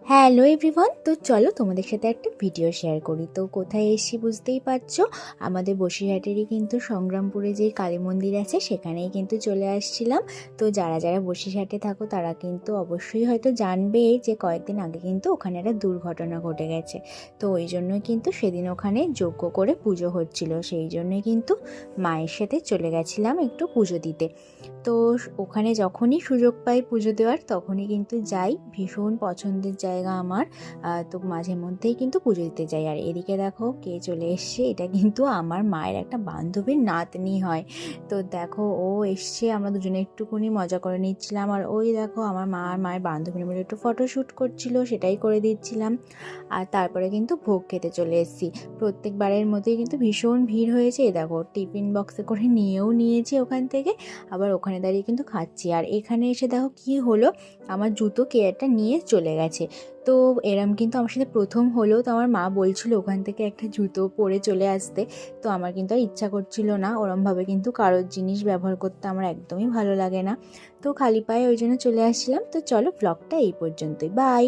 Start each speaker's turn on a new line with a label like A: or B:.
A: Hello everyone, তো চলো তোমাদের সাথে একটা ভিডিও শেয়ার করি। তো কোথায় এসেছি বুঝতেই পারছো, আমাদের বসিরহাটেরই কিন্তু সংগ্রামপুরে যে কালী মন্দির আছে সেখানেই কিন্তু চলে আসছিলাম। তো যারা যারা বসিরহাটে থাকো তারা কিন্তু অবশ্যই হয়তো জানবে যে কয়েকদিন আগে কিন্তু ওখানে একটা দুর্ঘটনা ঘটে গেছে। তো ওই জন্যই কিন্তু সেদিন ওখানে যজ্ঞ করে পুজো হচ্ছিল, সেই জন্যই কিন্তু মায়ের সাথে চলে গেছিলাম একটু পুজো দিতে। তো ওখানে যখনই সুযোগ পাই পুজো দেওয়ার তখনই কিন্তু যাই, ভীষণ পছন্দের জায়গা আমার। তো মাঝে মধ্যেই কিন্তু পুজো দিতে যাই। আর এদিকে দেখো কে চলে এসছে, এটা কিন্তু আমার মায়ের একটা বান্ধবীর নাতনি হয়। তো দেখো ও এসছে, আমরা দুজনে একটুকুনি মজা করে নিচ্ছিলাম। আর ওই দেখো আমার মা আর মায়ের বান্ধবীর মিলে একটু ফটোশ্যুট করছিল, সেটাই করে দিচ্ছিলাম। আর তারপরে কিন্তু ভোগ খেতে চলে এসেছি। প্রত্যেকবারের মতোই কিন্তু ভীষণ ভিড় হয়েছে। এই দেখো টিফিন বক্সে করে নিয়েও নিয়েছি ওখান থেকে, আবার ওখানে দাঁড়িয়ে কিন্তু খাচ্ছি। আর এখানে এসে দেখো কি হলো, আমার জুতো কে একটা নিয়ে চলে গেছে। তো এরম কিন্তু আমার সাথে প্রথম হলো। তো আমার মা বলছিল ওখান থেকে একটা জুতো পরে চলে আসতে। তো আমার কিন্তু আর ইচ্ছা করছিল না, ওরমভাবে কিন্তু কারোর জিনিস ব্যবহার করতে আমার একদমই ভালো লাগে না। তো খালি পায়ে ওই জন্য চলে আসছিলাম। তো চলো ব্লগটা এই পর্যন্তই, বাই।